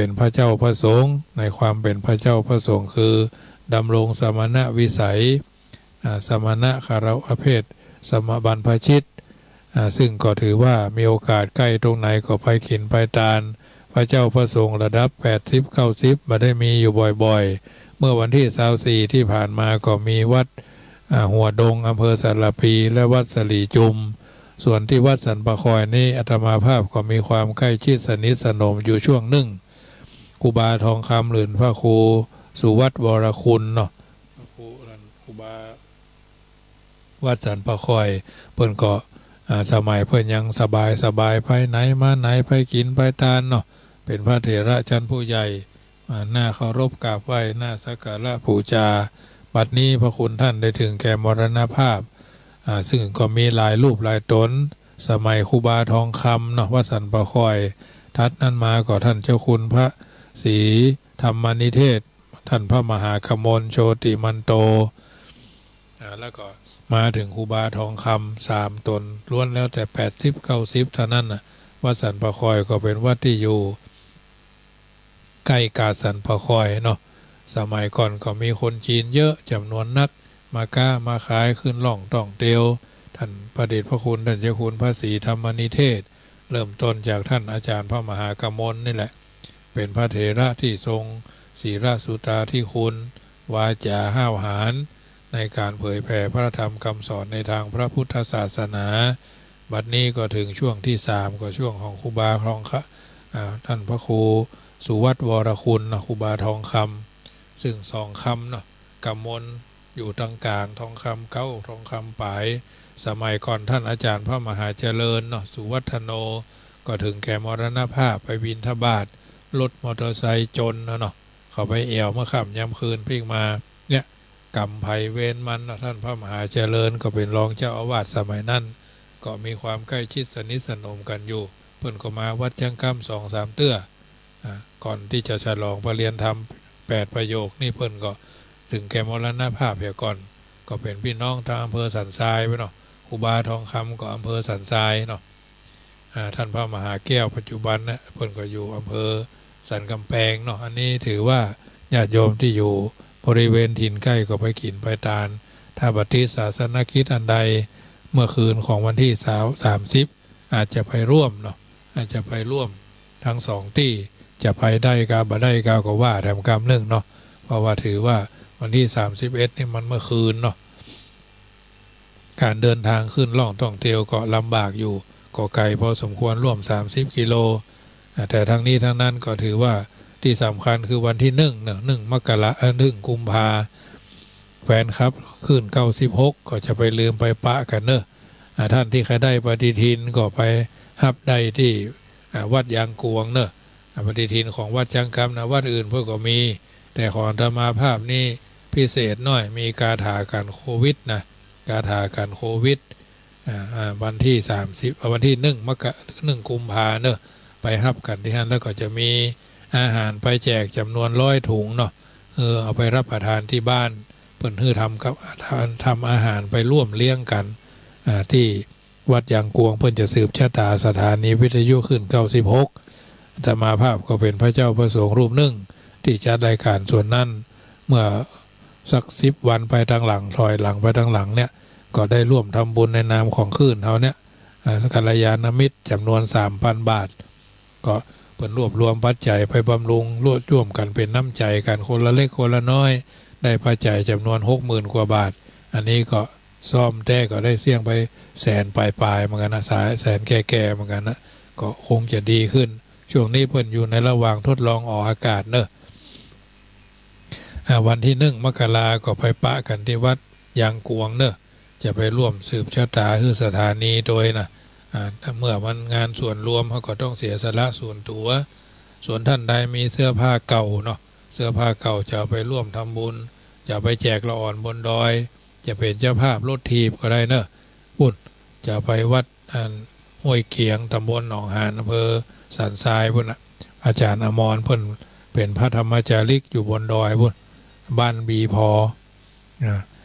เป็นพระเจ้าพระสงฆ์ในความเป็นพระเจ้าพระสงฆ์คือดำรงสมณวิสัยสมณะคารวะเพศสมบันพชิตซึ่งก็ถือว่ามีโอกาสใกล้ตรงไหนก็ไปขินไปตาลพระเจ้าพระสงฆ์ระดับ80-90มาได้มีอยู่บ่อยๆเมื่อวันที่24ที่ผ่านมาก็มีวัดหัวดงอำเภอสารพีและวัดสลีจุมส่วนที่วัดสันปะคอยนี่อาตมาภาพก็มีความใกล้ชิดสนิทสนมอยู่ช่วงหนึ่งครูบาทองคำหรือพระครูสุวัตวรคุณเนาะครูบาวัดสันปะคอยเพิ่นก็สมัยเพิ่นยังสบายไปไหนมาไหนไปกินไปทานเนาะเป็นพระเถระชั้นผู้ใหญ่หน้าเคารพกราบไหว้หน้าสักการะบูชาบัดนี้พระคุณท่านได้ถึงแก่มรณภาพซึ่งก็มีหลายรูปหลายตนสมัยครูบาทองคำเนาะวัดสันปะคอยทัดนั้นมาก็ท่านเจ้าคุณพระศรีธรรมนิเทศท่านพระมหากมลโชติมันโตแล้วก็มาถึงครูบาทองคำ3 ตนล้วนแล้วแต่80-90เท่านั้นนะวัดสันปะคอยก็เป็นวัดที่อยู่ใกล้กาดสันปะคอยเนาะสมัยก่อนก็มีคนจีนเยอะจำนวนนักมาค้ามาขายขึ้นล่องต่องเตียวท่านประเดชพระคุณท่านเจ้าคุณพระศรีธรรมนิเทศเริ่มต้นจากท่านอาจารย์พระมหากมลนี่แหละเป็นพระเถระที่ทรงศีลสุตาที่คุณวาจาห้าวหาญในการเผยแผ่พระธรรมคำสอนในทางพระพุทธศาสนาบัดนี้ก็ถึงช่วงที่3ก็ช่วงของครูบาทองคำท่านพระครูสุวัตวรคุณนะครูบาทองคำซึ่ง2 คำเนาะกำมลอยู่ตรงกลางทองคำเก้าทองคำปลายสมัยก่อนท่านอาจารย์พระมหาเจริญเนาะสุวัฒโนก็ถึงแก่มรณภาพไปบิณฑบาตรถมอเตอร์ไซค์จนเนาะเขาไปเอวเมื่อค่ำยามคืนพลิกมาเนี่ยกำไพเวนมันท่านพระมหาเจริญก็เป็นรองเจ้าอาวาสสมัยนั้นก็มีความใกล้ชิดสนิทสนมกันอยู่เพิ่นก็มาวัดจังกำ2-3 เตื้อก่อนที่จะฉลองปรริญญาธรรม8 ประโยคนี่เพิ่นก็ถึงแก่มรณภาพเพียก่อนก็เป็นพี่น้องทางอำเภอสันทรายไปเนาะครูบาทองคำก็อำเภอสันทรายเนาะท่านพระมหาแก้วปัจจุบันนะเพิ่นก็อยู่อำเภอสันกำแพงเนาะอันนี้ถือว่าญาติโยมที่อยู่บริเวณถิ่นใกล้ก็ไปกินไปทานถ้าปฏิศาสนกิจอันใดเมื่อคืนของวันที่30อาจจะไปร่วมเนาะอาจจะไปร่วมทั้ง2 ที่จะไปได้กาบ่ได้กาก็ว่าแถมกรรมหนึ่งเนาะเพราะว่าถือว่าวันที่31นี่มันเมื่อคืนเนาะการเดินทางขึ้นล่องท่องเที่ยวก็ลำบากอยู่ก็ไกลพอสมควรร่วม30 กิโลแต่ทั้งนี้ทั้งนั้นก็ถือว่าที่สำคัญคือวันที่1เนาะ1 มกราคม1 กุมภาแฟนครับขึ้น96ก็จะไปลืมไปปะกันเนอะท่านที่ใครได้ปฏิทินก็ไปฮับได้ที่วัดยางกวงเนอะปฏิทินของวัดจังคำนะวัดอื่นเพื่อก็มีแต่ของอาตมาภาพนี่พิเศษหน่อยมีคาถากันโควิดนะคาถากันโควิดวันที่30วันที่1 กุมภาเนอะไปฮับกันที่นั่นแล้วก็จะมีอาหารไปแจกจำนวน100 ถุงเนาะเอาไปรับประทานที่บ้านเพิ่นทำกับทำอาหารไปร่วมเลี้ยงกันที่วัดยางกวงเพิ่นจะสืบชะตาสถานีวิทยุขึ้น96อาตมาภาพก็เป็นพระเจ้าประสงค์รูปหนึ่งที่จัดรายการส่วนนั้นเมื่อสัก10 วันไปทางหลังถอยหลังไปทางหลังเนี่ยก็ได้ร่วมทำบุญในนามของคลื่นเขาเนี่ยกัลยาณมิตรจำนวน 3,000 บาทก็เพิ่นรวบรวมปัจจัยไปบำรุงร่วมกันเป็นน้ำใจกันคนละเล็กคนละน้อยได้ปัจจัยจำนวน 60,000 กว่าบาทอันนี้ก็ซ่อมแต่ก็ได้เสี่ยงไปแสนปลายเหมือนกันนะแสนแก่ๆเหมือนกันนะก็คงจะดีขึ้นช่วงนี้เพิ่นอยู่ในระหว่างทดลองออกอากาศเนอะวันที่1 มกราก็ไปปะกันที่วัดยางกวงเนอะจะไปร่วมสืบชะตาคือสถานีโดยนะเมื่อมันงานส่วนรวมเขาก็ต้องเสียสละส่วนตัวส่วนท่านใดมีเสื้อผ้าเก่าเนาะเสื้อผ้าเก่าจะไปร่วมทำบุญจะไปแจกละอ่อนบนดอยจะเป็นเจ้าภาพรถทีบก็ได้เนอะพุ่นจะไปวัดห้วยเขียงตำบลหนองหานอำเภอสันทรายพุ่นนะอาจารย์อมรเพิ่นเป็นพระธรรมจาริกอยู่บนดอยพุ่นบ้านบีพอ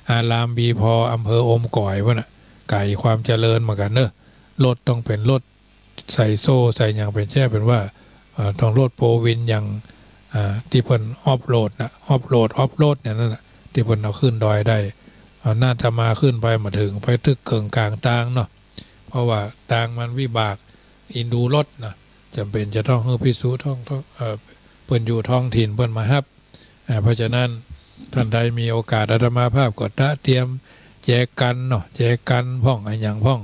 อารามบีพออำเภออมก่อยพุ่นนะไก่ความเจริญเหมือนกันเนอะรถต้องเป็นรถใส่โซ่ใส่อย่างเป็นแช่เป็นว่าร ต้องโหลดโปรวินอย่างที่เพิ่นออฟโหลดเนี่ยนั่นแหละที่เพิ่นเอาขึ้นดอยได้น่าจะมาขึ้นไปมาถึงไปตึกเกิงกลางตางเนาะเพราะว่าตางมันวิบากอินดูรถนะจำเป็นจะต้องให้พิสูจน์ท่องเพิ่นอยู่ท้องถิ่นเพิ่นมาฮับเพราะฉะนั้นท่านใดมีโอกาสอาตมาภาพก็ตะเตรียมแจกันเนาะแจกันพ่องอันอย่างพ่อง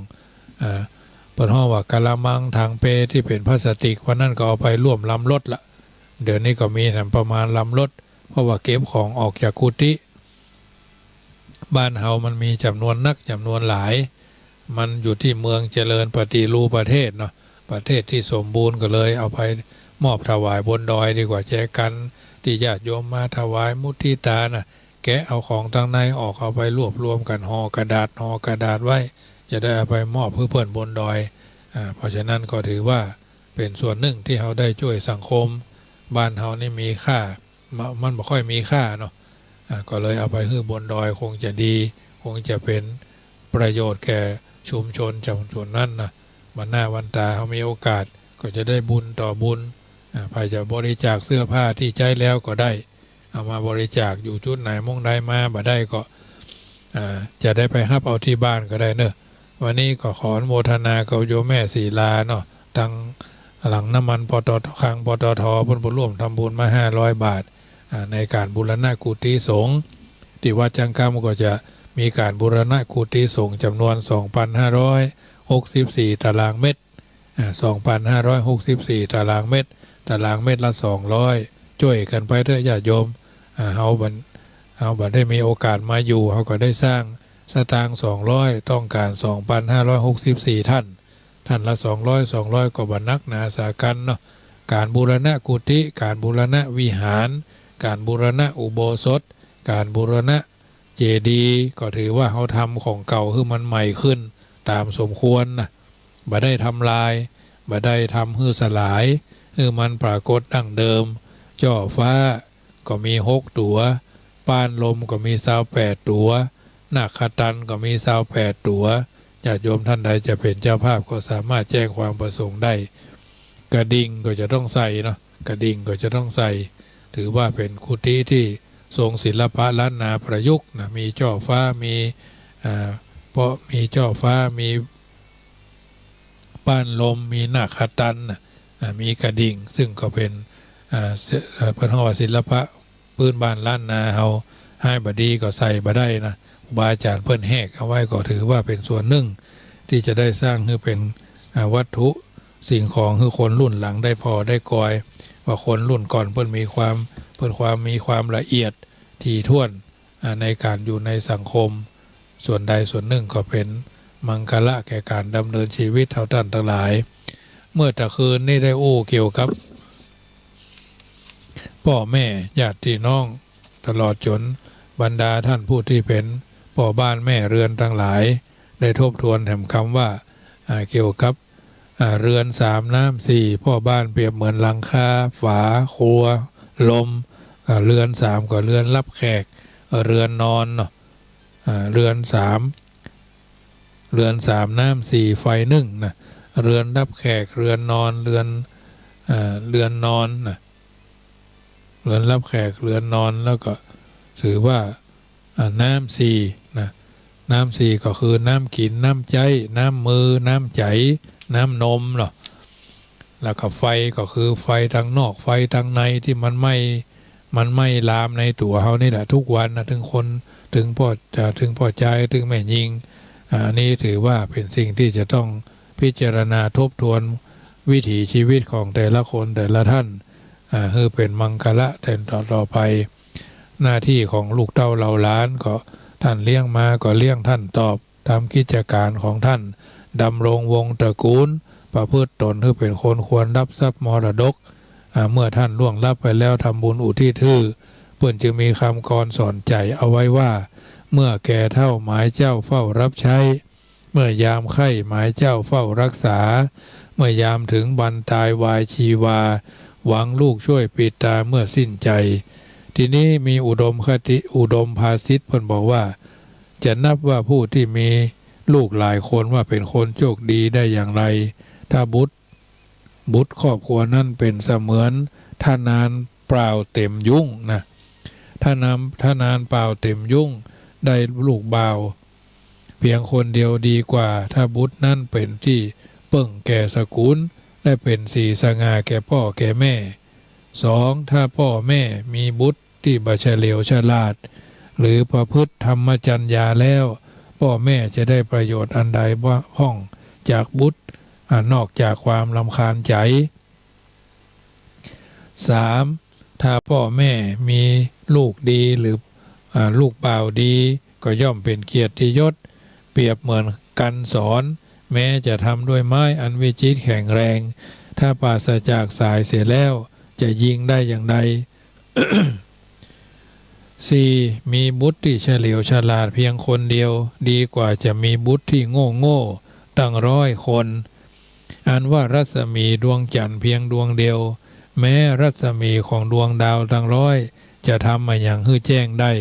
เปิดห้องว่ากะละมังทางเปที่เป็นพลาสติกวันนั้นก็เอาไปร่วมลำรถละเดี๋ยวนี้ก็มีประมาณลำรถเพราะว่าเก็บของออกจากกุฏิบ้านเฮามันมีจำนวนนักจำนวนหลายมันอยู่ที่เมืองเจริญปฏิรูปประเทศเนาะประเทศที่สมบูรณ์ก็เลยเอาไปมอบถวายบนดอยดีกว่าแจกันที่ญาติโยมมาถวายมุทิตานะแกะเอาของตั้งในออกเอาไปรวบรวมกันห่อกระดาษไว้จะได้เอาไปมอบเพื่อเพื่อนบนดอยเพราะฉะนั้นก็ถือว่าเป็นส่วนหนึ่งที่เขาได้ช่วยสังคมบ้านเขานี่มีค่ามันไม่ค่อยมีค่าเนาะก็เลยเอาไปให้บนดอยคงจะดีคงจะเป็นประโยชน์แก่ชุมชนจำนวนนั้นนะวันหน้าวันตาเขามีโอกาสก็จะได้บุญต่อบุญใครจะบริจาคเสื้อผ้าที่ใช้แล้วก็ได้เอามาบริจาคอยู่จุดไหนมุ่งใดมาบ่ได้ก็จะได้ไปฮับเอาที่บ้านก็ได้เนอะวันนี้ก็ขออนุโมทนากับโยมแม่ศรีลาเนาะตั้งหลังน้ำมันปตทคลังปตทเพิ่นร่วมทำบุญมา500 บาทในการบูรณะกุฏิสงฆ์ที่วัดจังกำก็จะมีการบูรณะกุฏิสงฆ์จำนวน 2,564 ตารางเมตร2,564 ตารางเมตรละ200ช่วยกันไปเถอะญาติโยมเฮาบัดได้มีโอกาสมาอยู่เฮาก็ได้สร้างสตางค์200ต้องการ 2,564 ท่านละ200ก็บ่นักหนาสากันเนาะการบูรณะกุฏิการบูรณะวิหารการบูรณะอุโบสถการบูรณะเจดีย์ก็ถือว่าเฮาทำของเก่าคือมันใหม่ขึ้นตามสมควรนะบ่ได้ทำลายบ่ได้ทำให้สลายคือมันปรากฏดั้งเดิมจ่อฟ้าก็มี6 ตัวป้านลมก็มี28 ตัวนาคตันก็มี28 ตัวญาติโยมท่านใดจะเป็นเจ้าภาพก็สามารถแจ้งความประสงค์ได้กระดิ่งก็จะต้องใส่เนาะกระดิ่งก็จะต้องใส่ถือว่าเป็นกุฏิที่ทรงศิลปะล้านนาประยุกต์นะมีจ่อฟ้ามีเพราะมีจ่อฟ้ามีป้านลมมีนาคตันมีกระดิ่งซึ่งก็เป็นเพิ่นว่าศิลปะพื้นบ้านล้านนาเฮาให้บดีก็ใส่บ่ได้นะครูบาอาจารย์เพิ่นแหกเอาไว้ก็ถือว่าเป็นส่วนหนึ่งที่จะได้สร้างให้เป็นวัตถุสิ่งของคือคนรุ่นหลังได้พอได้กอยว่าคนรุ่นก่อนเพิ่นมีความละเอียดถี่ถ้วนในการอยู่ในสังคมส่วนใดส่วนหนึ่งก็เป็นมังคละแก่การดำเนินชีวิตเท่าท่านทั้งหลายเมื่อตะคืนนี่ได้เกี่ยวกับพ่อแม่ญาติพี่น้องตลอดจนบรรดาท่านผู้ที่เป็นพ่อบ้านแม่เรือนทั้งหลายได้ทบทวนแถมคำว่าเกี่ยวกับเรือน3 น้ำ 4พ่อบ้านเปรียบเหมือนหลังคาฝาครัวลมเรือน3ก็เรือนรับแขกเรือนนอนเนาะเรือน3 น้ำ 4ไฟนึ่งนะเรือนรับแขกเรือนนอนเรือนนอนนะเรือนรับแขกเรือนนอนแล้วก็ถือว่าน้ำ4นะน้ำ4ก็คือน้ำกินน้ำใจน้ำมือน้ำใจน้ำนมเนาะแล้วก็ไฟก็คือไฟทางนอกไฟทางในที่มันไม่ลามในตัวเฮานี่แหละทุกวันนะถึงคนถึงพ่อใจถึงแม่ยิงอันนี้ถือว่าเป็นสิ่งที่จะต้องพิจารณาทบทวนวิถีชีวิตของแต่ละคนแต่ละท่านคือเป็นมังคละแต่ต่อไปหน้าที่ของลูกเต้าเราล้านก็ท่านเลี้ยงมาก็เลี้ยงท่านตอบทำกิจการของท่านดำรงวงตระกูลประพฤติตนคือเป็นคนควรรับทรัพย์มรดกเมื่อท่านล่วงลับไปแล้วทำบุญอุทิศให้เพื่อนจึงมีคำกรสอนใจเอาไว้ว่าเมื่อแก่เฒ่าหมายเจ้าเฝ้ารับใช้เมื่อยามไข้หมายเจ้าเฝ้ารักษาเมื่อยามถึงบรรตายวายชีวาหวังลูกช่วยปิดตาเมื่อสิ้นใจทีนี้มีอุดมภาษิตเพิ่นบอกว่าจะนับว่าผู้ที่มีลูกหลายคนว่าเป็นคนโชคดีได้อย่างไรถ้า บุตรครอบครัวนั่นเป็นเสมือนท่านานเปล่าเต็มยุ่งนะถ้านานเปล่าเต็มยุ่งได้ลูกบ่าวเพียงคนเดียวดีกว่าถ้าบุตรนั่นเป็นที่เปิ่งแก่สกุลและเป็นสีสง่าแก่พ่อแก่แม่สองถ้าพ่อแม่มีบุตรที่บัเฉลียวฉลาดหรือประพฤติธรรมจรรยาแล้วพ่อแม่จะได้ประโยชน์อันใดบ้างจากบุตรนอกจากความรำคาญใจ 3. ถ้าพ่อแม่มีลูกดีหรือลูกบ่าวดีก็ย่อมเป็นเกียรติยศเปรียบเหมือนกันสอนแม้จะทำด้วยไม้อันวิจิตรแข็งแรงถ้าปราศจากสายเสียแล้วจะยิงได้อย่างใด 4. มีบุตรที่เฉลียวฉลาดเพียงคนเดียวดีกว่าจะมีบุตรที่โง่ตั้ง100 คนอันว่ารัศมีดวงจันทร์เพียงดวงเดียวแม้รัศมีของดวงดาวตั้ง100จะทำมาอย่างฮื้อแจ้งได้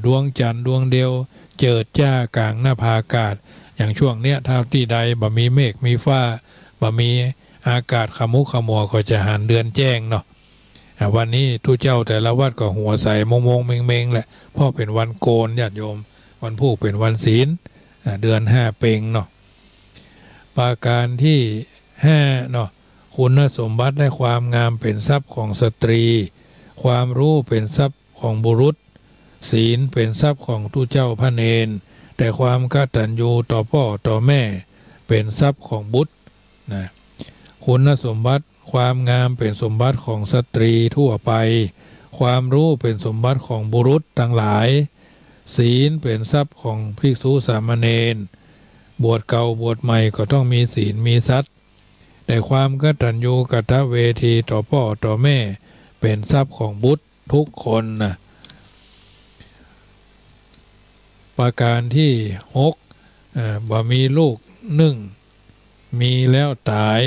ดวงจันทร์ดวงเดียวเจิดจ้ากลางหน้าผาอากาศอย่างช่วงเนี้ยถ้าที่ใดบ่มีเมฆมีฟ้าบ่มีอากาศขมุกขมัวก็จะหันเดือนแจ้งเนาะวันนี้ทุเจ้าแต่ละวัดก็หัวใสมงเมงแหละเพราะเป็นวันโกนญาติโยมวันผู้เป็นวันศีลเดือน5เพ็งเนาะประการที่5เนาะคุณสมบัติและความงามเป็นทรัพย์ของสตรีความรู้เป็นทรัพย์ของบุรุษศีลเป็นทรัพย์ของทุเจ้าพระเนรแต่ความกตัญญูต่อพ่อต่อแม่เป็นทรัพย์ของบุตรนะคุณสมบัติความงามเป็นสมบัติของสตรีทั่วไปความรู้เป็นสมบัติของบุรุษทั้งหลายศีลเป็นทรัพย์ของภิกษุสามเณรบวชเก่าบวชใหม่ก็ต้องมีศีลมีทรัพย์แต่ความกตัญญูกตเวทีต่อพ่อต่อแม่เป็นทรัพย์ของบุตรทุกคนนะประการที่6บ่มีลูกมีแล้วตาย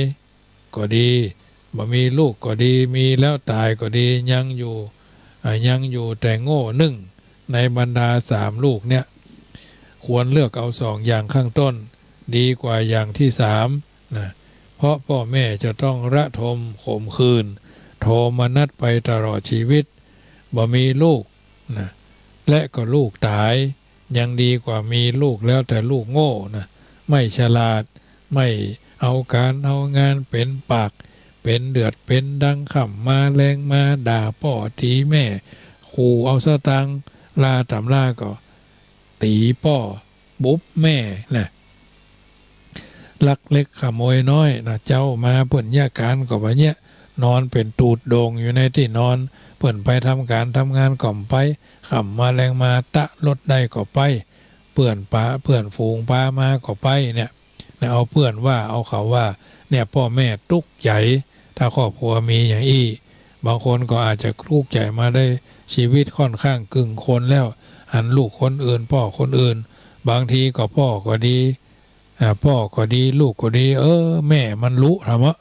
ก็ดีบ่มีลูกก็ดีมีแล้วตายก็ดียังอยู่แต่โง่ในบรรดา3 ลูกเนี่ยควรเลือกเอา2 อย่างข้างต้นดีกว่าอย่างที่3นะเพราะพ่อแม่จะต้องระทมข่มขืนโทมนัสไปตลอดชีวิตบ่มีลูกนะและก็ลูกตายยังดีกว่ามีลูกแล้วแต่ลูกโง่นะไม่ฉลาดไม่เอาการเอางานเป็นปากเป็นเดือดเป็นดังขำมาแรงมาด่าพ่อตีแม่ขู่เอาสตังลาตำลาก็ตีพ่อบุ๊บแม่นะลักเล็กขโมยน้อยนะเจ้ามาเปิ่นยาการก็ว่าเนี่ยนอนเป็นตูดโด่งอยู่ในที่นอนเปิ่นไปทำการทำงานก่อมไปขำมาแรงมาตะรถได้ก็ไปเพื่อนฝูงป้ามาก็ไปเนี่ยเอาเพื่อนว่าเอาเขาว่าเนี่ยพ่อแม่ทุกข์ใจถ้าครอบครัวมีอย่างอี้บางคนก็อาจจะทุกข์ใจมาได้ชีวิตค่อนข้างกึ่งคนแล้วหันลูกคนอื่นพ่อคนอื่นบางทีก็พ่อก็ดีพ่อก็ดีลูกก็ดีแม่มันรู้ธรรมะ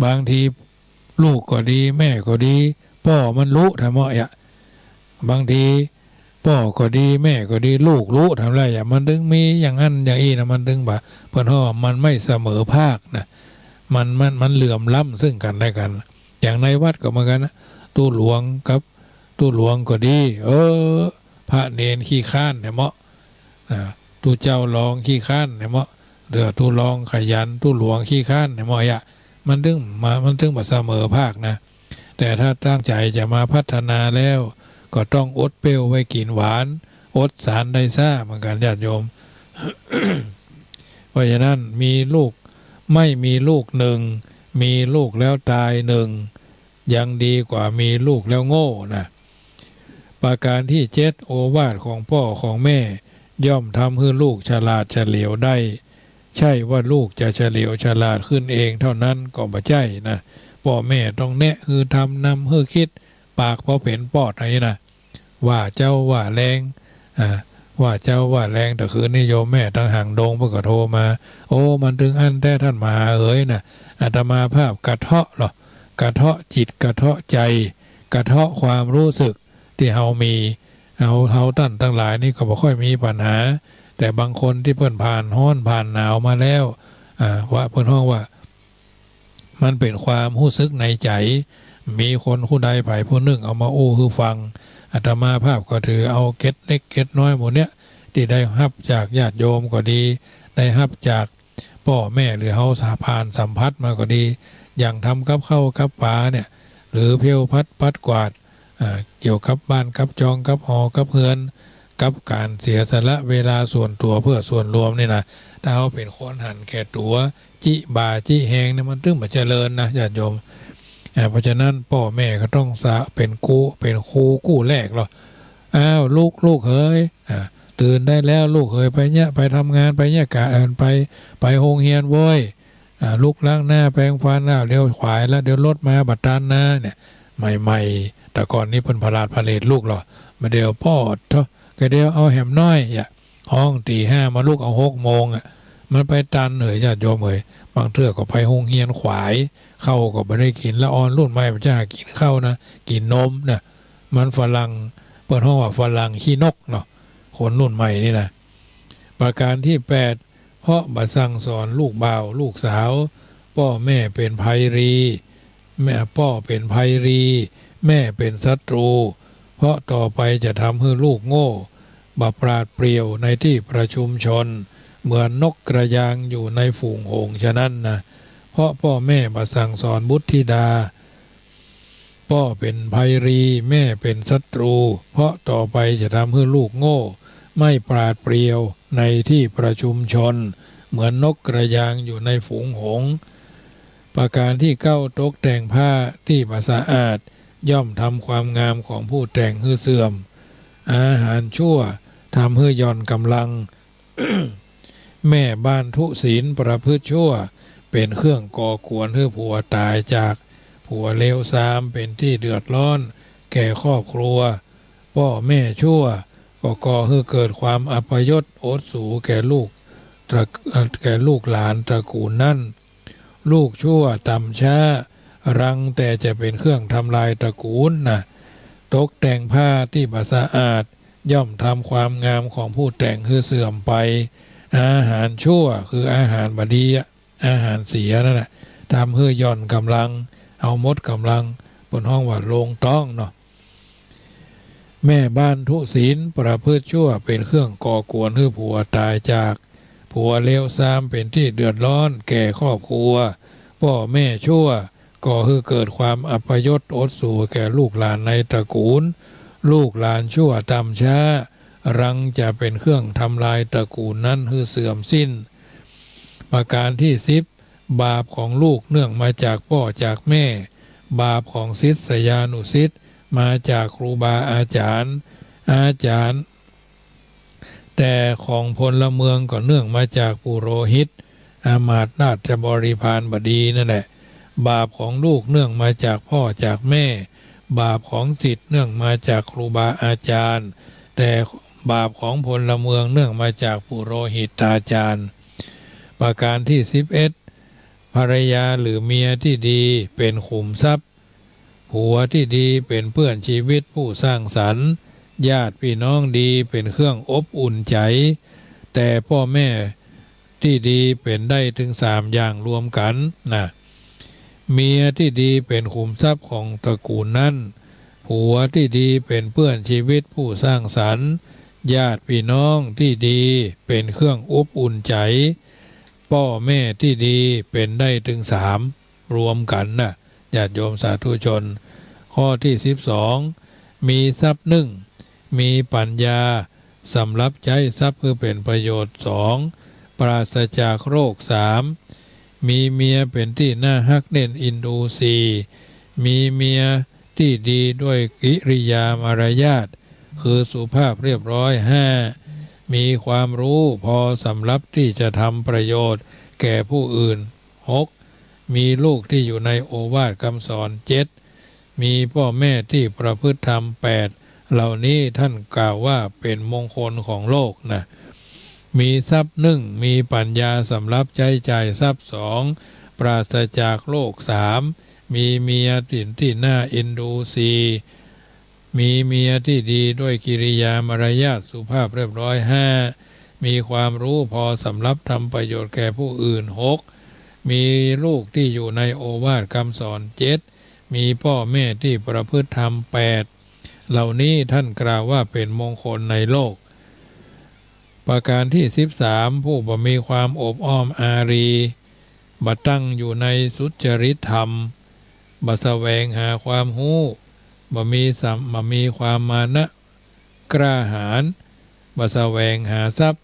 บางทีลูกก็ดีแม่ก็ดีพ่อมันรู้ธรรมะบางทีพ่อก็ดีแม่ก็ดีลูกรู้ทำไรมันถึงมีอย่างนั้นอย่างนี้นะมันถึงแบบเพื่อนพ่อมันไม่เสมอภาคนะมันเหลื่อมล้ำซึ่งกันและกันอย่างในวัดก็เหมือนกันนะตู้หลวงกับตู้หลวงก็ดีพระเนนขี้ข้านเนี่ยเหมาะตู้เจ้าลองขี้ข้านเนี่ยเหมาะเดือตู้ลองขยันตู้หลวงขี้ข้านเนี่ยเหมาะมันถึงแบบเสมอภาคนะแต่ถ้าตั้งใจจะมาพัฒนาแล้วก็ต้องอดเปรี้ยวไว้กินหวานอดสารได้ซ่าเหมือนกันญาติโยม เพราะฉะนั้นมีลูกไม่มีลูกมีลูกแล้วตายยังดีกว่ามีลูกแล้วโง่นะประการที่7โอวาทของพ่อของแม่ย่อมทำให้ลูกฉลาดเฉลียวได้ใช่ว่าลูกจะเฉลียวฉลาดขึ้นเองเท่านั้นก็บ่ใช่นะพ่อแม่ต้องแนะคือทำนำคือคิดปากพอเป็นปอดอะไรนะว่าเจ้าว่าแรงว่าเจ้าว่าแรงแต่คืนนิยมแม่ตั้งห่างดงเพื่อก็โทรมามันถึงอันแต่ท่านมานะอาตมาภาพกระเทาะหรอกระเทาะจิตกระเทาะใจกระเทาะความรู้สึกที่เฮามีเฮาท่านทั้งหลายนี่ก็บ่ค่อยมีปัญหาแต่บางคนที่เพิ่นผ่านร้อนผ่านหนาวมาแล้วว่าเพิ่นห้องว่า มันเป็นความรู้สึกในใจมีคนผู้ใดไผ่ผู้หนึ่งเอามาอู้คือฟังอาตมาภาพก็ถือเอาเก็ดเล็กเก็ดน้อยหมดเนี้ยที่ได้รับจากญาติโยมก็ดีได้รับจากพ่อแม่หรือเฮาสาพานสัมผัสมาก็ดีอย่างทำกับข้าวกับปลาเนี่ยหรือเพียวพัดปัดกวาดเกี่ยวกับบ้านกับจองกับหอกับเฮือนกับการเสียสละเวลาส่วนตัวเพื่อส่วนรวมนี่นะถ้าเขาเป็นคนหันแก่ตัวจิบาจิแหงเนี่ยมันตึงมาเจริญนะญาติโยมเพราะฉะนั้นพ่อแม่ก็ต้องเป็นครูกู้แรกหรออ้าวลูกเฮ้ยตื่นได้แล้วลูกเฮ้ยไปเนี่ยไปทำงานไปเนี่ยกะไปโรงเรียนโว้ยลูกล้างหน้าแปรงฟันแล้วเดี๋ยวขวายแล้วเดี๋ยวรถมาบัดตานหน้าเนี่ยใหม่ๆแต่ก่อนนี้เพิ่นพลาดพาเลทลูกหรอมาเดี๋ยวพ่อเถอะก็เดี๋ยวเอาแหมน้อยห้องตี 5มาลูกเอา6 โมงมันไปตันเหยญาติโยมเหยบางเทื่อก็ไปโรงเรียนขวายเข้าก็ไม่ได้กินแล้วอ่อนรุ่นใหม่มันจะกินข้าวนะกินนมนะมันฝรั่งเปิดห้องว่าฝรั่งขี้นกเนาะคนรุ่นใหม่นี่นะประการที่ 8เพราะบัดสั่งสอนลูกบ่าวลูกสาวพ่อแม่เป็นไพรีแม่พ่อเป็นไพรีแม่เป็นศัตรูเพราะต่อไปจะทำให้ลูกโง่บาปราดเปรียวในที่ประชุมชนเหมือนนกกระยางอยู่ในฝูงหงส์ฉะนั้นนะเพราะพ่อแม่มาสั่งสอนบุตรธิดาพ่อเป็นไพรีแม่เป็นศัตรูเพราะต่อไปจะทำให้ลูกโง่ไม่ปราดเปรียวในที่ประชุมชนเหมือนนกกระยางอยู่ในฝูงหงส์ประการที่ 9ตกแต่งผ้าที่สะอาดย่อมทำความงามของผู้แต่งให้เสื่อมอาหารชั่วทำให้ย่อนกำลัง แม่บ้านทุศีลประพฤติชั่วเป็นเครื่องก่อกวนให้ผัวตายจากผัวเลวทรามเป็นที่เดือดร้อนแก่ครอบครัวพ่อแม่ชั่วก็ก่อให้เกิดความอัปยศโอษสูแก่ลูกหลานตระกูลนั้นลูกชั่วต่ำช้ารังแต่จะเป็นเครื่องทำลายตระกูลนะตกแต่งผ้าที่สะอาดย่อมทำความงามของผู้แต่งให้เสื่อมไปอาหารชั่วคืออาหารบดีอาหารเสียนั่นแหละทำให้ย่อนกำลังเอามดกำลังบนห้องว่าลงต้องเนาะแม่บ้านทุศีลประพฤติชั่วเป็นเครื่องก่อกวนให้ผัวตายจากผัวเลวทรามเป็นที่เดือดร้อนแก่ครอบครัวพ่อแม่ชั่วก่อให้เกิดความอัปยศอดสูแก่ลูกหลานในตระกูลลูกหลานชั่วต่ำช้ารังจะเป็นเครื่องทำลายตระกูลนั้นให้เสื่อมสิ้นประการที่ 10บาปของลูกเนื่องมาจากพ่อจากแม่บาปของศิษยานุศิษย์มาจากครูบาอาจารย์แต่ของพลเมืองก็เนื่องมาจากปุโรหิตอามาตย์ราชบริพารบดีนั่นแหละบาปของลูกเนื่องมาจากพ่อจากแม่บาปของศิษย์เนื่องมาจากครูบาอาจารย์แต่บาปของพลเมืองเนื่องมาจากปุโรหิตาจารย์ประการที่ 11ภรรยาหรือเมียที่ดีเป็นขุมทรัพย์ผัวที่ดีเป็นเพื่อนชีวิตผู้สร้างสรรค์ญาติพี่น้องดีเป็นเครื่องอบอุ่นใจแต่พ่อแม่ที่ดีเป็นได้ถึง3อย่างรวมกันนะเมียที่ดีเป็นขุมทรัพย์ของตระกูลนั้นผัวที่ดีเป็นเพื่อนชีวิตผู้สร้างสรรค์ญาติพี่น้องที่ดีเป็นเครื่องอบอุ่นใจพ่อแม่ที่ดีเป็นได้ถึง3รวมกันนะญาติโยมสาธุชนข้อที่ 12มีทรัพย์1มีปัญญาสำหรับใช้ทรัพย์เพื่อเป็นประโยชน์2ปราศจากโรค3มีเมียเป็นที่น่าฮักเน่นอินดู4มีเมียที่ดีด้วยกิริยามารยาทคือสุภาพเรียบร้อย5มีความรู้พอสำหรับที่จะทำประโยชน์แก่ผู้อื่น6มีลูกที่อยู่ในโอวาทคำสอน7มีพ่อแม่ที่ประพฤติธรรม8เหล่านี้ท่านกล่าวว่าเป็นมงคลของโลกนะมีทรัพย์1มีปัญญาสำหรับใช้จ่ายทรัพย์2ปราศจากโลก3มีเมียที่น่าเอ็นดู4มีเมียที่ดีด้วยกิริยามารยาทสุภาพเรียบร้อย5มีความรู้พอสำหรับทำประโยชน์แก่ผู้อื่น6 มีลูกที่อยู่ในโอวาทคำสอน7มีพ่อแม่ที่ประพฤติธรรม8เหล่านี้ท่านกล่าวว่าเป็นมงคลในโลกประการที่13ผู้บ่มีความอบอ้อมอารีบ่ตั้งอยู่ในสุจริตธรรมบ่แสวงหาความรู้บ่มีความมานะกล้าหาญบ่แสวงหาทรัพย์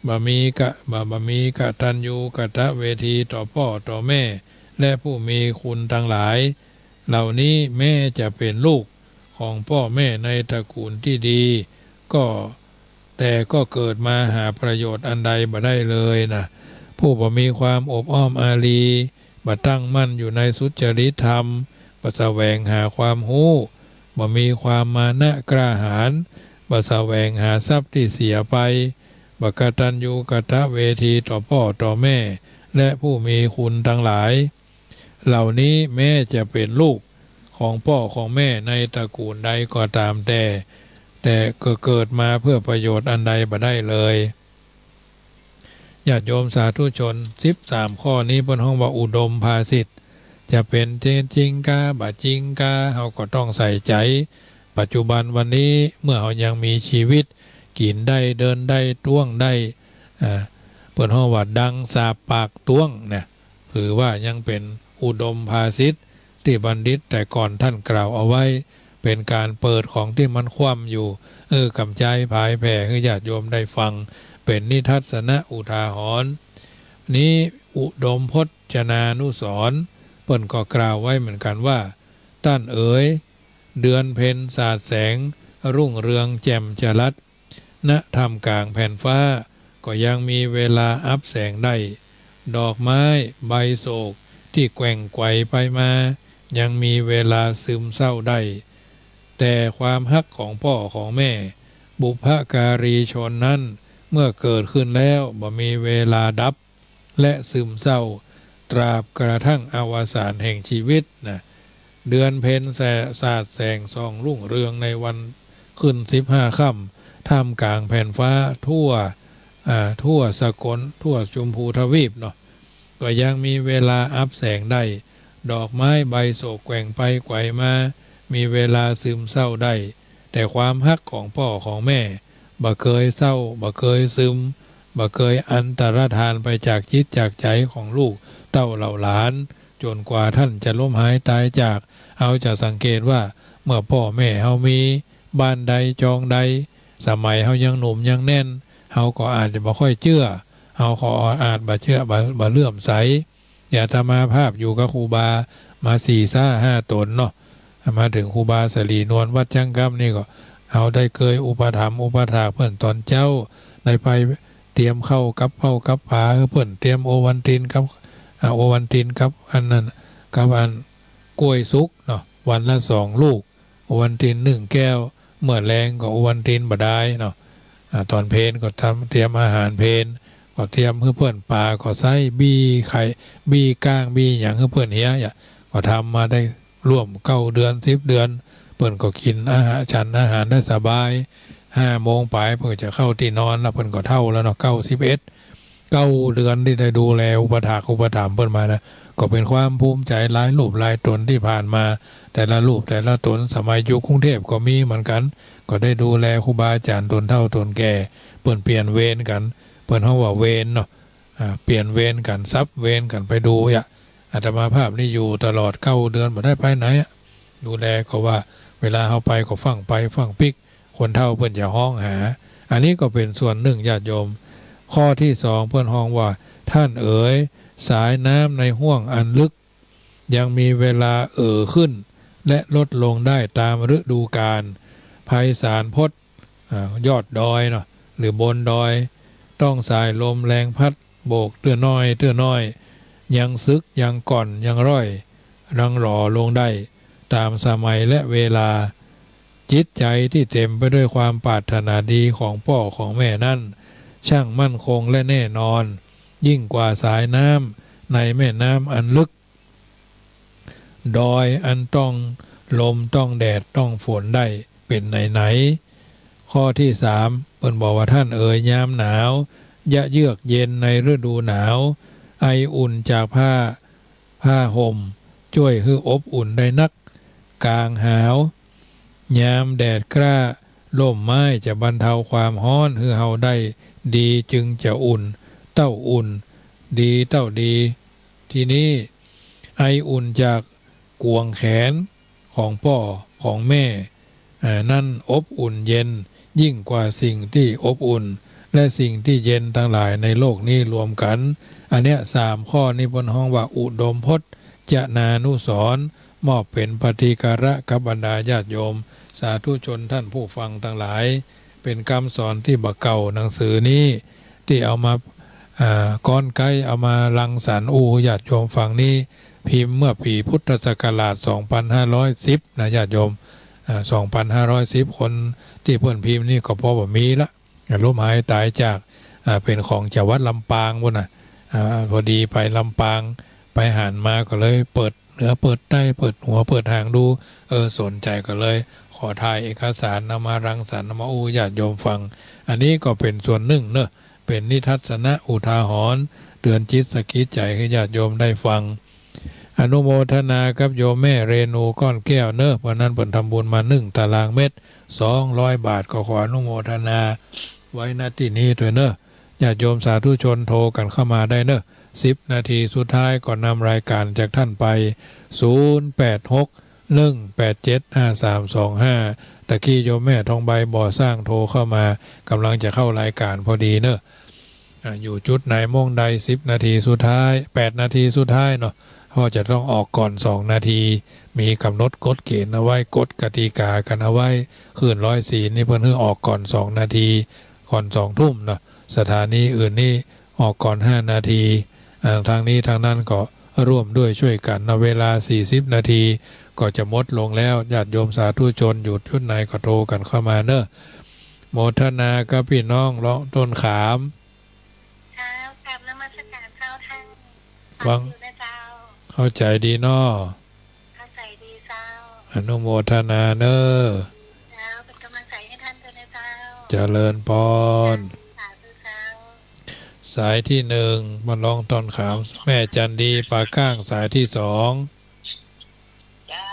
บ่มีกตัญญูกตเวทีต่อพ่อต่อแม่และผู้มีคุณทั้งหลายเหล่านี้แม้จะเป็นลูกของพ่อแม่ในตระกูลที่ดีแต่ก็เกิดมาหาประโยชน์อันใดบ่ได้เลยนะผู้บ่มีความอบอ้อมอารีบ่ตั้งมั่นอยู่ในสุจริตธรรมบ่แสวงหาความรู้บ่มีความมานะกล้าหาญบ่แสวงหาทรัพย์ที่เสียไปบ่กตัญญูกตเวทีต่อพ่อต่อแม่และผู้มีคุณทั้งหลายเหล่านี้แม้จะเป็นลูกของพ่อของแม่ในตระกูลใดก็ตามแต่ก็เกิดมาเพื่อประโยชน์อันใดบ่ได้เลยญาติโยมสาธุชน13ข้อนี้บนห้องว่าอุดมภาสิทธิ์จะเป็นจริงกาบ่จริงกาเฮาก็ต้องใส่ใจปัจจุบันวันนี้เมื่อเฮายังมีชีวิตกินได้เดินได้ต้วงได้เปิดห้องว่าดังสาปากต้วงเนี่ยถือว่ายังเป็นอุดมภาสิทธิ์ที่บัณฑิตแต่ก่อนท่านกล่าวเอาไว้เป็นการเปิดของที่มันคว่ำอยู่กำใจผายแผ่ให้ญาติโยมได้ฟังเป็นนิทัศนะอุทาหรณ์นี้อุดมพจนานุสรณ์เปิ้นก็กล่าวไว้เหมือนกันว่าท่านเอ๋ยเดือนเพ็ญสาดแสงรุ่งเรืองแจ่มจรัสณท่ามกลางแผ่นฟ้าก็ยังมีเวลาอับแสงได้ดอกไม้ใบโศกที่แกว่งไกวไปมายังมีเวลาซึมเศร้าได้แต่ความฮักของพ่อของแม่บุพการีชนนั้นเมื่อเกิดขึ้นแล้วบ่มีเวลาดับและซึมเศร้าตราบกระทั่งอวสานแห่งชีวิตนะเดือนเพ็ญสาดแสงส่องรุ่งเรืองในวันขึ้น15ค่ำท่ามกลางแผ่นฟ้าทั่วสกลทั่วชมพูทวีปเนาะก็ยังมีเวลาอับแสงได้ดอกไม้ใบโศกแกว่งไปไกวมามีเวลาซึมเศร้าได้แต่ความฮักของพ่อของแม่บ่เคยเศร้าบ่เคยซึมบ่เคยอันตรธานไปจากจิตจากใจของลูกเต้าเหล่าหลานจนกว่าท่านจะล้มหายตายจากเอาจะสังเกตว่าเมื่อพ่อแม่เฮามีบ้านใดจองใดสมัยเฮายังหนุ่มยังแน่นเฮาก็อาจจะบ่ค่อยเชื่อเฮาขออาจบ่เชื่อบ่เลื่อมใสอย่าตมาภาพอยู่กับครูบามา4-5 ตนเนาะมาถึงครูบาสลีนวลวัดจังกำนี่ก็เอาได้เคยอุปถัมภ์อุปถากเพื่อนตอนเจ้าได้ไปเตรียมเข้ากับผาเพื่อนเตรียมโอวันตินกับอันนั้นกับอันกล้วยสุกเนาะวันละ2 ลูกโอวันติน1 แก้วเมื่อแรงก็โอวันตินบ่ได้เนาะตอนเพลก็เตรียมอาหารเพลก็เตรียมเพื่อนปลาก็ใส่บี้ไข่บี้ก้างบี้อย่างเพื่อนเฮียก็ทำมาได้ร่วม9 เดือน10 เดือนเพิ่นก็กินอาหารฉันอาหารได้สบาย5 โมงไปเพิ่นจะเข้าที่นอนแล้วเพิ่นก็เท่าแล้วเนาะ9 เดือนที่ได้ดูแลอุปถากอุปถัมภ์เพิ่นมานะก็เป็นความภูมิใจหลายรูปหลายตนที่ผ่านมาแต่ละรูปแต่ละตนสมัยอยู่กรุงเทพก็มีเหมือนกันก็ได้ดูแลครูบาอาจารย์ตนเฒ่าตนแก่เพิ่นเปลี่ยนเวรกันเพิ่นเฮาว่าเวรเนาะเปลี่ยนเวรกันซับเวรกันไปดูอาตมาภาพนี่อยู่ตลอด9 เดือนบ่ได้ไปไหนดูแลก็ว่าเวลาเฮาไปก็ฟังไปฟังปิกคนเฒ่าเพิ่นจะห้องหาอันนี้ก็เป็นส่วนหนึ่งญาติโยมข้อที่2เพิ่นห้องว่าท่านเอ๋ยสายน้ำในห้วงอันลึกยังมีเวลาขึ้นและลดลงได้ตามฤดูกาลไพศาลพจน์ยอดดอยเนาะหรือบนดอยต้องสายลมแรงพัดโบกเตื้อน้อยยังซึกยังก่อนยังร่อยรังหล่อลงได้ตามสมัยและเวลาจิตใจที่เต็มไปด้วยความปรารถนาดีของพ่อของแม่นั่นช่างมั่นคงและแน่นอนยิ่งกว่าสายน้ำในแม่น้ำอันลึกดอยอันต้องลมต้องแดดต้องฝนได้เป็นไหนข้อที่3เพิ่นบอกว่าท่านเอ๋ยยามหนาวยะเยือกเย็นในฤดูหนาว ไออุ่นจากผ้าห่มช่วยให้อบอุ่นได้นักกลางหาวยามแดดกล้าล่มไม้จะบรรเทาความร้อนให้เฮาได้ดีจึงจะอุ่นเต้าอุ่นดีเต้าดีทีนี้ไออุ่นจากกวงแขนของพ่อของแม่นั่นอบอุ่นเย็นยิ่งกว่าสิ่งที่อบอุ่นและสิ่งที่เย็นทั้งหลายในโลกนี้รวมกันอันเนี้ย3ข้อนี้บนห้องว่าอุดมพจน์จะนานุสรณ์มอบเป็นปฏิการะกับบรรดาญาติโยมสาธุชนท่านผู้ฟังทั้งหลายเป็นคำสอนที่บักเก่าหนังสือนี้ที่เอามาก้อนไกเอามารังสรรค์ญาติโยมฟังนี้พิมพ์เมื่อปีพุทธศักราช2510นะญาติโยม2510คนที่เพื่อนพิมพ์นี่ก็พอบ่มีละล้มหายตายจากเป็นของจังหวัดลำปางพุ่นน่ะพอดีไปลำปางไปหานมาก็เลยเปิดเหนือเปิดใต้เปิดหัวเปิดหางดูสนใจก็เลยขอถ่ายเอกสารนำมารังสรรค์นำมาญาติโยมฟังอันนี้ก็เป็นส่วนหนึ่งเนอะเป็นนิทัศนะอุทาหรณ์เตือนจิตสกิจใจให้ญาติโยมได้ฟังอนุโมทนากับโยมแม่เรนูก้อนแก้วเนอะวันนั้นเปิ่นทำบุญมา1 ตารางเมตร200 บาทก็ขออนุโมทนาไว้ณที่นี้ด้วยเนอะญาติโยมสาธุชนโทรกันเข้ามาได้เนอะ10 นาทีสุดท้ายก่อนนำรายการจากท่านไป0861875325ตะกี้โยมแม่ทองใบบ่อสร้างโทรเข้ามากำลังจะเข้ารายการพอดีเนอะอยู่จุดไหนโมงใด10 นาทีสุดท้าย8 นาทีสุดท้ายเนาะเพราะจะต้องออกก่อน2 นาทีมีกำหนดกฎเกณฑ์เอาไว้กฎกติกากันเอาไว้คืน104นี่เพิ่นให้ออกก่อน2 นาทีก่อน2 ทุ่มเนาะสถานีอื่นนี่ออกก่อน5 นาทีทางนี้ทางนั้นก็ร่วมด้วยช่วยกันในเวลา40 นาทีก็จะหมดลงแล้วญาติโยมสาธุชนอยู่ชุดไหนก็โทรกันเข้ามาเนอะโมทนากับพี่น้องร้องต้นขามกับนมัสการเจ้าท่านฟังเข้าใจดีเนาะเข้าใจดีเจ้าอนุโมทนาเนอะเจ้าเป็นกำลังใจให้ท่านด้วยนะเจ้าเจริญพรสายที่1มาลองต้นขามแม่จันดีปากก้างสายที่2เจ้า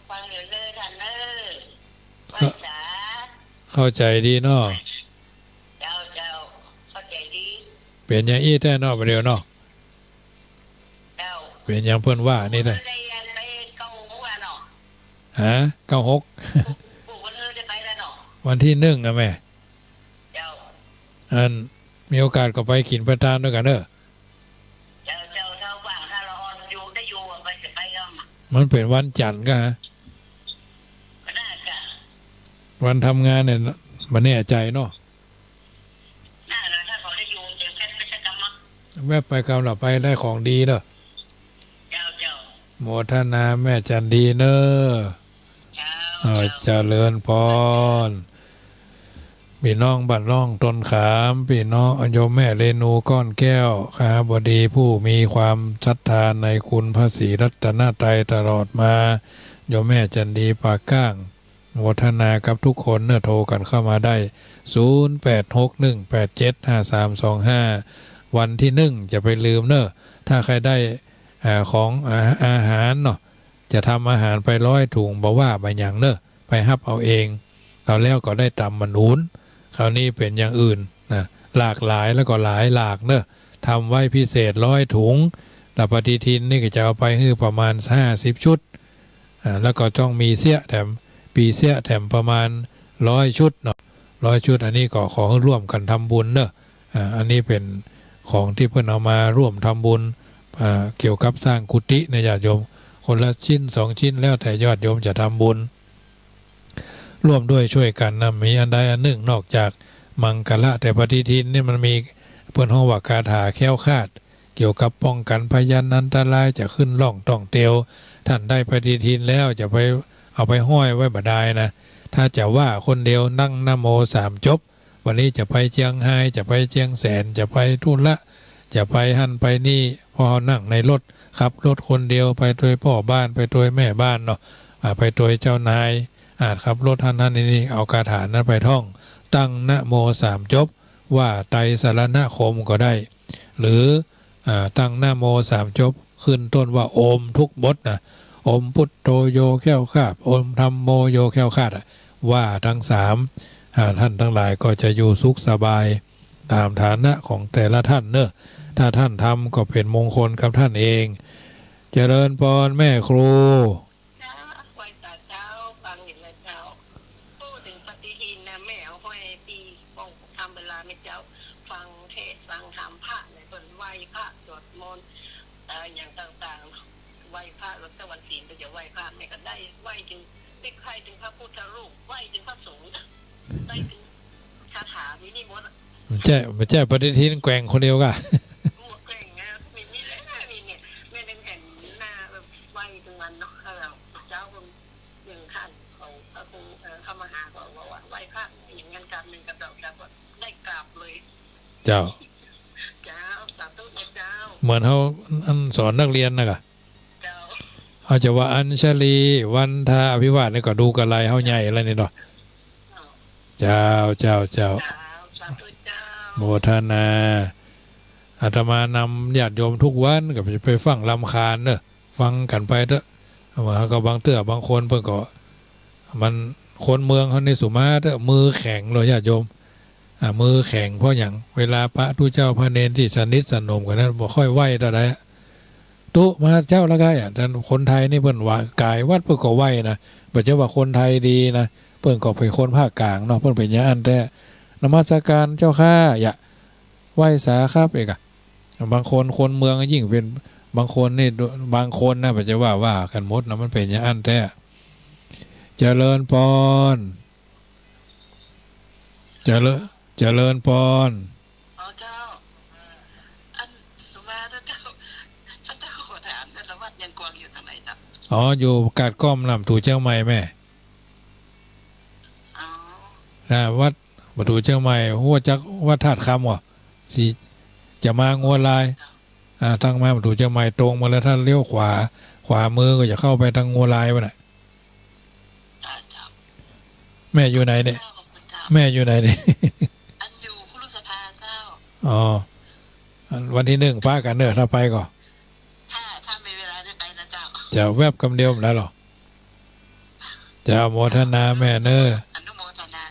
ฟังเดี๋ยวเลยท่านเนอะเข้าใจดีเนาะเจ้าเข้าใจดีเปลี่ยนอย่างอี้แท้เนาะไปเร็วเนาะเปลี่ยนอย่างเพื่อนว่านี่เลยฮะ96วันที่1อะแม่อันมีโอกาสก็ไปกินประทานด้วยกันเนอะมันเป็นวันจันทร์ก็ฮะวันทำงานเนี่ยมันแน่ใจเนาะแวบไปกำลับไปได้ของดีเนอะโมทนาแม่จันดีเนอะเจริญพรพี่น้องบัดร่องต้นขามพี่น้องโยมแม่เรนูก้อนแก้วข้าบดีผู้มีความศรัทธาในคุณพระศรีรัตนตรัยตลอดมาโยมแม่จันดีปากก้างโมทนากับทุกคนเนอะโทรกันเข้ามาได้0861875325วันที่1จะไปลืมเนอะถ้าใครได้ของอาหารเนาะจะทำอาหารไป100 ถุงบอกว่าไปอย่างเนอะไปฮับเอาเองเราแล้วก็ได้ตำมันนูนคราวนี้เป็นอย่างอื่นนะหลากหลายแล้วก็หลายหลากเนอะทำไว้พิเศษ100 ถุงแต่ปฏิทินนี่ก็จะเอาไปให้ประมาณ50 ชุดแล้วก็ต้องมีเสี้ยแถมปีเสี้ยแถมประมาณ100 ชุดเนาะ100 ชุดอันนี้ก็ขอร่วมกันทำบุญเนอะอันนี้เป็นของที่เพื่อนเอามาร่วมทำบุญเกี่ยวกับสร้างกุฏิในญาติโยมคนละชิ้น2 ชิ้นแล้วแต่ญาติโยมจะทำบุญร่วมด้วยช่วยกันนะมีอันใดอันหนึ่งนอกจากมังกรแต่ปฏิทินนี่มันมีเพื่อนห้องว่าคาถาแค้วคาดเกี่ยวกับป้องกันพยันอันตรายจะขึ้นล่องต้องเตียวท่านได้ปฏิทินแล้วจะไปเอาไปห้อยไว้บ่ได้นะถ้าจะว่าคนเดียวนั่งนะโม3 จบวันนี้จะไปเชียงไฮ้จะไปเชียงแสนจะไปทุ่นละจะไปหั่นไปนี่พอนั่งในรถขับรถคนเดียวไปโดยพ่อบ้านไปโดยแม่บ้านเนาะไปโดยเจ้านายขับรถท่านนี่เอาคาถานั้นไปท่องตั้งนะโม3 จบว่าไตรสรณคมก็ได้หรือ ตั้งหน้าโม3 จบขึ้นต้นว่าโอมทุกบทนะโอมพุทโธโยแค้วคลาดโอมธัมโมโยแค้วคลาดว่าทั้งท่านทั้งหลายก็จะอยู่สุขสบายตามฐานะของแต่ละท่านเนอะถ้าท่านทำก็เป็นมงคลกับท่านเองเจริญพรแม่ครูเจ้าไหวตาเจ้าฟังเห็นแล้วเจ้าพูดถึงปฏิทินนะแม่ห้อยปีปองทำเวลาไม่เจ้าฟังเทศฟังธรรมพระในส่วนไหวพระสวดมนต์อย่างต่างๆไหวพระแล้วก็วันศีลก็จะไหวพระแม่ก็ได้ไหวถึงได้ใครถึงพระพุทธรูปไหวถึงพระสงฆ์ได้ถึงคาถาวินิมนต์ไม่ใช่ปฏิทินแกว่งคนเดียวกันหมวกแกร่งนะมีนี่แหละนี่เนี่ยแม่เป็นแผ่นหน้าแบบไหวถึงวันเนาะเราเจ้าคนหนึ่งท่านของพระครูเข้ามาหาบอกว่าไหวพระอย่างงั้นการหนึ่งกับเราจะได้กราบเลยเจ้าสาธุเจ้าเหมือนเขาสอนนักเรียนนะกะเขาจะว่าอัญชลีวันทาอภิวาทนี่ก็ดูกระไรเขาใหญ่อะไรนี่เนาะเจ้าโมทนาอาตมานำญาติโยมทุกวันก็ไปฟังลำคาญเนอะฟังกันไปเถอะว่าก็บางเตื้อบางคนเพิ่นก็มันคนเมืองเขาในสุมาเถอะมือแข็งเลยญาติโยมมือแข็งเพราะอย่างเวลาพระทุเจ้าพระเนรที่สนิทสนมกันนั้นบ่ค่อยไหวเท่าใดตุมาเจ้าละกายแต่คนไทยนี่เพิ่นว่ากายวัดเพิ่นก็ไหวนะบ่ใช่ว่าคนไทยดีนะเพิ่นก็เป็นคนภาคกลางเนาะเพิ่นเป็นอย่างนั้นแต่นมัสการเจ้าข้าอย่าไหวสาครับเอกอะบางคนเมืองยิ่งเป็นบางคนนี่บางคนนะบ่ใช่ว่ากันหมดนะมันเป็นอย่างนั้นแต่เจริญพรเจริญพรเจ้าอันสุมาเจ้าขอถามแต่ละวัดยังกวางอยู่ทางไหนจ๊ะอยู่กาดก้อมลำถูเจ้าใหม่แม่วัดประตูเจ้าใหม่หัวจักวัดธาตุคำวะสิจะมางัวลายตั้งมาประตูเจ้าใหม่ตรงมาแล้วถ้าเลี้ยวขวามือก็จะเข้าไปทางงัวลายวะน่ะแม่อยู่ไหนเนี่ยแม่อยู่ไหนเนี่ยอันอยู่คุรุสภาเจ้าวันที่1ป้ากันเนอะถ้าไปก็ถ้ามีเวลาได้ไปนะเจ้าจะแวบคำเดียวแล้วหรอจะโมทนาแม่เนอะอนุโมทนา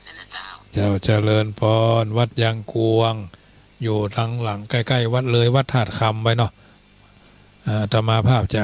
เจ้าเจริญพรวัดยางกวงอยู่ทางหลังใกล้ๆวัดเลยวัดธาตุคำไปเนาะอาตมาภาพจะ